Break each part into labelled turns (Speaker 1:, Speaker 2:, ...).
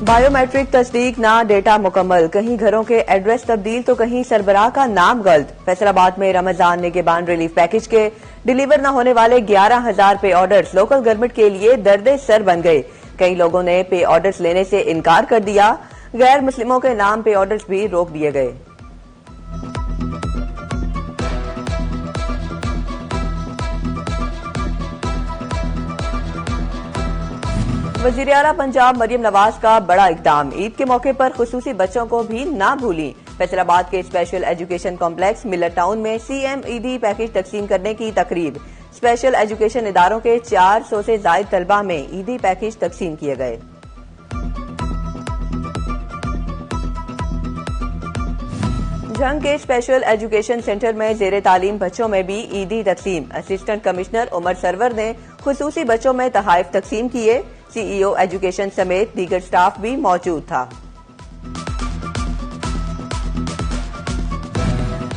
Speaker 1: Biometric तस्दीक ना data मुकम्मल, कहीं घरों के एड्रेस तब्दील तो कहीं सरबराह का नाम गलत। फैसलाबाद में रमजान निगहबान रिलीफ पैकेज के डिलीवर न होने वाले 11,000 पे ऑर्डर्स लोकल गवर्नमेंट के लिए दर्दे सर बन गए। कई लोगों ने पे ऑर्डर्स लेने से इनकार कर दिया। गैर मुस्लिमों के नाम पे ऑर्डर्स भी रोक दिए गए। वज़ीर आला पंजाब मरियम नवाज का बड़ा इक़दाम, ईद के मौके पर खुसूसी बच्चों को भी ना भूली। फैसलाबाद के special education complex Miller town में सीएम ईदी पैकेज तकसीम करने की तकरीब। स्पेशल एजुकेशन इदारों के 400 से जायद तलबा में ईदी पैकेज तकसीम किए गए। झंग के स्पेशल एजुकेशन सेंटर में जेर तालीम बच्चों में भी ईदी तकसीम। असिस्टेंट कमिश्नर उमर सरवर ने खुसूसी बच्चों में तहाइफ तकसीम किए। सीईओ एजुकेशन समेत दीगर स्टाफ भी मौजूद था।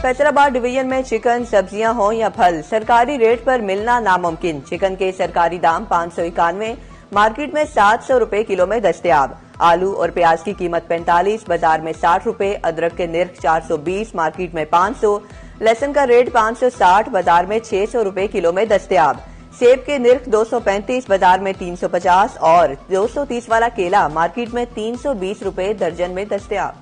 Speaker 1: फैसलाबाद डिवीजन में चिकन, सब्जियां हों या फल, सरकारी रेट पर मिलना नामुमकिन। चिकन के सरकारी दाम 591, मार्केट में 700 रुपए किलो में दस्तयाब। आलू और प्याज की कीमत 45, बाजार में 60 रुपए। अदरक के निर्ख 420, मार्केट में 500। लहसुन का रेट 560, बाजार में 600 रुपए किलो में दस्तयाब। सेब के निर्ख 235, बाजार में 350 और 230 वाला केला मार्केट में 320 रुपए दर्जन में दस्तयाब।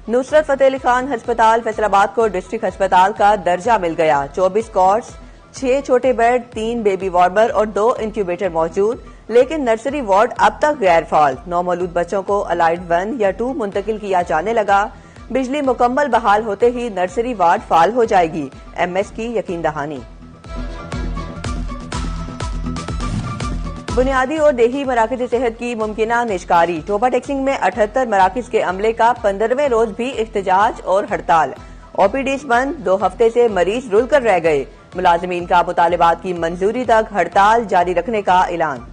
Speaker 1: नुसरत फतेह अली खान अस्पताल फैसलाबाद को डिस्ट्रिक्ट अस्पताल का दर्जा मिल गया। 24 कॉट्स, 6 छोटे बेड, 3 बेबी वार्मर और 2 इंक्यूबेटर मौजूद, लेकिन नर्सरी वार्ड अब तक गैर फाल। नौमौलूद बच्चों को अलाइड 1 या 2 मुंतकिल किया जाने लगा। बिजली मुकम्मल बहाल होते ही नर्सरी वार्ड फाल हो जाएगी। एमएस की यकीन दहानी। बुनियादी और देही मराकज सेहत की मुमकिना निष्कारी। टोबा टेक्सिंग में 78 मराकज के अमले का 15वें रोज भी एहतजाज और हड़ताल। ओपीडीज बंद, 2 हफ्ते से मरीज रुल कर रह गए। मुलाजमीन का मुतालिबात की मंजूरी तक हड़ताल जारी रखने का ऐलान।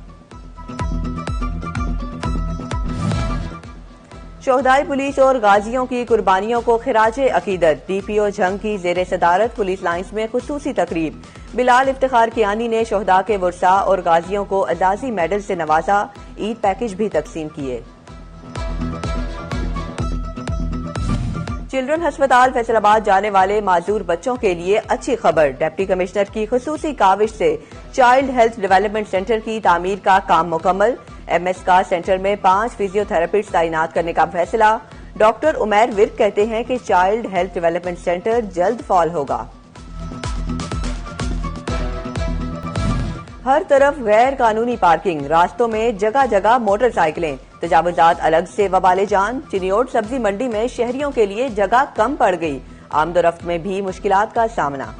Speaker 1: शोहदाई पुलिस और गाजियों की कुर्बानियों को खिराजे अकीदत। डीपीओ झंग की जेर सदारत पुलिस लाइन्स में खुसूसी तकरीब। बिलाल इफ्तिखार कियानी ने शोहदा के वर्सा और गाजियों को एजाजी मेडल से नवाजा। ईद पैकेज भी तकसीम किए। चिल्ड्रन अस्पताल फैसलाबाद जाने वाले माजूर बच्चों के लिए अच्छी खबर। डिप्टी कमिश्नर की खुसूसी काविश से चाइल्ड हेल्थ डेवलपमेंट सेंटर की तामीर का काम मुकम्मल। एमएस का सेंटर में 5 फिजियोथेरेपिस्ट तैनात करने का फैसला। डॉक्टर उमैर विर्क कहते हैं कि चाइल्ड हेल्थ डेवलपमेंट सेंटर जल्द फॉल होगा। हर तरफ गैर कानूनी पार्किंग, रास्तों में जगह जगह मोटरसाइकिलें। तजावुजात अलग से वबाले जान। चिनियोट सब्जी मंडी में शहरियों के लिए जगह कम पड़ गई। आमदोरफ्त में भी मुश्किलात का सामना।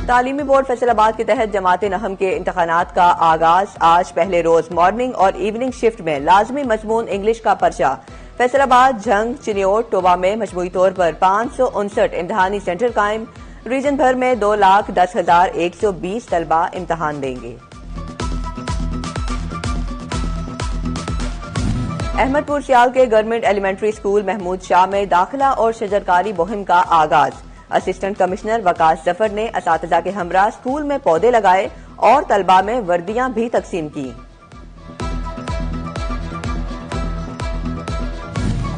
Speaker 1: तालीमी बोर्ड फैसलाबाद के तहत जमाते नहम के इंतखानात का आगाज। आज पहले रोज मॉर्निंग और इवनिंग शिफ्ट में लाजमी मजमून इंग्लिश का पर्चा। फैसलाबाद, झंग, चिनियोट, टोबा में मजमूई तौर पर 559 इम्तहानी सेंटर कायम। रीजन भर में 2,10,120 तलबा इम्तहान देंगे। अहमदपुर सियाल के government elementary school Mahmood Shah में दाखिला और शजरकारी मुहिम का आगाज। असिस्टेंट कमिश्नर वकास जफर ने असातिज़ा के हमरा स्कूल में पौधे लगाए और तलबा में वर्दियां भी तकसीम की।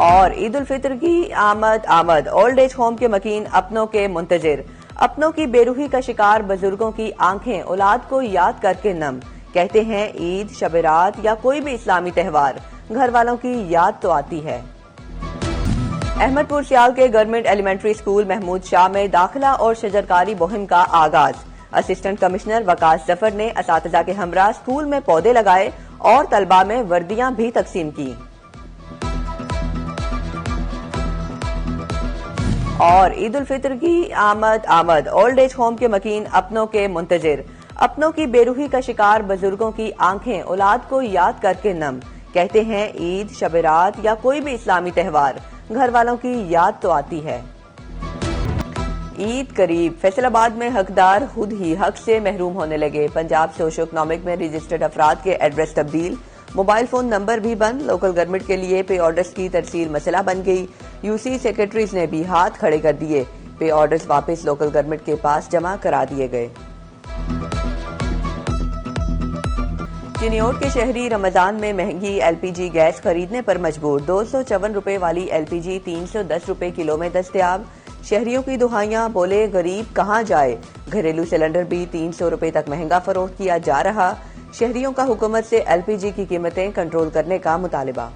Speaker 1: और ईद उल फितर की आमद ओल्ड एज होम के मकीन अपनों के मुंतजिर। अपनों की बेरूही का शिकार बुजुर्गों की आंखें औलाद को याद करके नम। कहते हैं ईद, शब-ए-रात या कोई भी इस्लामी त्यौहार घर वालों की याद तो आती है। अहमदपुर सियाल के government elementary school Mahmood Shah में दाखिला और शजरकारी मुहिम का आगाज। असिस्टेंट कमिश्नर वकास जफर ने असातिज़ा के हमरा स्कूल में पौधे लगाए और तलबा में वर्दियां भी तकसीम की। और ईद उल फितर की आमद ओल्ड एज होम के मकीन अपनों के मुंतजिर। अपनों की बेरूही का शिकार बुजुर्गों की आंखें औलाद को याद करके नम। कहते हैं ईद, शब-ए-रात या कोई भी इस्लामी त्यौहार घर वालों की याद तो आती है। ईद करीब, फैसलाबाद में हकदार खुद ही हक से महरूम होने लगे। पंजाब सोशो इकोनॉमिक में रजिस्टर्ड अफराद के एड्रेस तब्दील, मोबाइल फोन नंबर भी बंद। लोकल गवर्नमेंट के लिए पे ऑर्डर्स की तरसील मसला बन गई। यूसी सेक्रेटरीज ने भी हाथ खड़े कर दिए। पे ऑर्डर्स वापस लोकल गवर्नमेंट के पास जमा करा दिए गए। चिन्योट के शहरी रमजान में महंगी एलपीजी गैस खरीदने पर मजबूर। 254 रुपए वाली एलपीजी 310 रुपए किलो में दस्तयाब। शहरियों की दुहाइयां, बोले गरीब कहां जाए। घरेलू सिलेंडर भी 300 रुपए तक महंगा फरोख्त किया जा रहा। शहरियों का हुकूमत से एलपीजी की कीमतें कंट्रोल करने का मुतालिबा।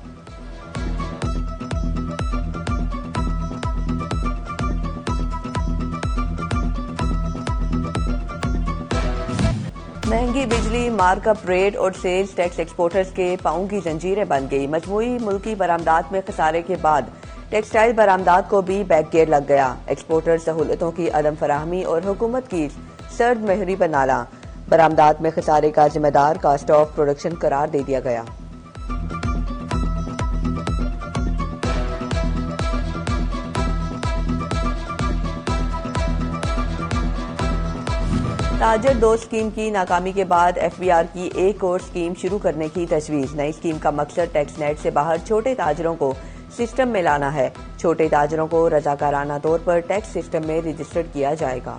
Speaker 1: महंगी बिजली, मार्कअप रेट और सेल्स टैक्स एक्सपोर्टर्स के पांव की जंजीरें बन गई। मजमूई मुल्की बरामदात में खसारे के बाद टेक्सटाइल बरामदात को भी बैक गियर लग गया। एक्सपोर्टर सहूलतों की अदम फराहमी और हुकूमत की सर्द महरी पर नाला। बरामदात में खसारे का जिम्मेदार कास्ट ऑफ प्रोडक्शन करार दे दिया गया। ताजर दो स्कीम की नाकामी के बाद एफबीआर की एक और स्कीम शुरू करने की तजवीज। नई स्कीम का मकसद टैक्स नेट से बाहर छोटे ताजरों को सिस्टम में लाना है। छोटे ताजरों को रजाकाराना तौर पर टैक्स सिस्टम में रजिस्टर्ड किया जाएगा।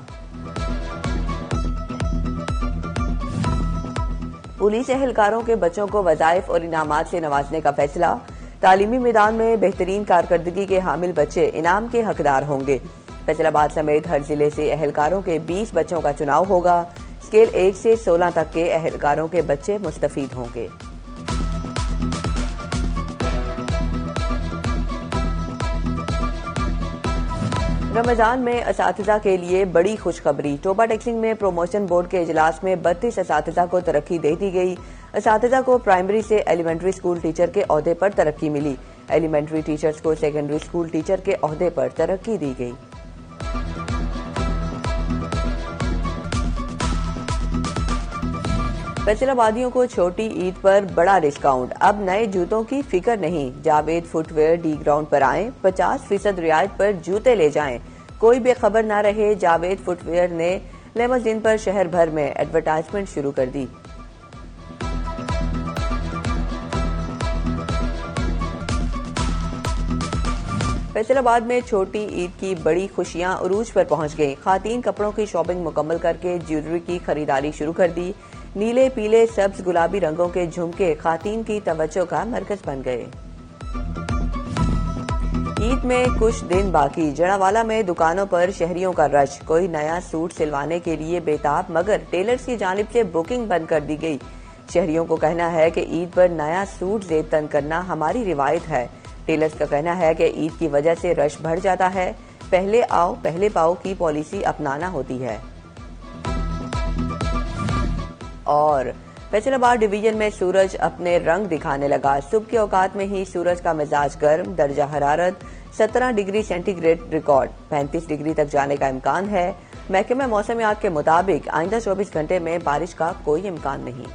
Speaker 1: पुलिस एहलकारों के बच्चों को वज़ाइफ और इनामात से नवाजने का फैसला। तालीमी मैदान में बेहतरीन कारकर्दगी के हामिल बच्चे इनाम के हकदार होंगे। फैसलाबाद समेत हर जिले से एहलकारों के 20 बच्चों का चुनाव होगा। स्केल 1 से 16 तक के एहलकारों के बच्चे मुस्तफीद होंगे। रमजान में असातिज़ा के लिए बड़ी खुशखबरी। टोबा टेक्सिंग में प्रोमोशन बोर्ड के इजलास में 32 असातिज़ा को तरक्की दे दी गई। असातिज़ा को प्राइमरी से एलिमेंट्री स्कूल टीचर के ओहदे पर तरक्की मिली। एलिमेंट्री टीचर्स को सेकेंडरी स्कूल टीचर के ओहदे पर तरक्की दी गई। फैसलाबादियों को छोटी ईद पर बड़ा डिस्काउंट। अब नए जूतों की फिक्र नहीं। जावेद फुटवेयर डी ग्राउंड पर आएं। 50% रियायत पर जूते ले जाएं। कोई बेखबर न रहे। जावेद फुटवेयर ने लेमोजिन पर शहर भर में एडवर्टाइजमेंट शुरू कर दी। फैसलाबाद में छोटी ईद की बड़ी खुशियां उरूज पर पहुंच गईं। खातीन कपड़ों की शॉपिंग मुकम्मल करके ज्वेलरी की खरीदारी शुरू कर दी। नीले, पीले, सब्ज, गुलाबी रंगों के झुमके खातीन की तवज्जो का मरकज बन गए। ईद में कुछ दिन बाकी। जड़ावाला में दुकानों पर शहरियों का रश। कोई नया सूट सिलवाने के लिए बेताब, मगर टेलर्स की जानिब से बुकिंग बंद कर दी गई। शहरियों को कहना है कि ईद पर नया सूट जेब तन करना हमारी रिवायत है। टेलर्स का कहना है कि ईद की वजह से रश बढ़ जाता है। पहले आओ पहले पाओ की पॉलिसी अपनाना होती है। और फैसलाबाद डिवीजन में सूरज अपने रंग दिखाने लगा। सुबह के औकात में ही सूरज का मिजाज गर्म। दर्जा हरारत 17 डिग्री सेंटीग्रेड रिकॉर्ड। 35 डिग्री तक जाने का इम्कान है। महकमा मौसमियात के मुताबिक आइंदा 24 घंटे में बारिश का कोई इम्कान नहीं।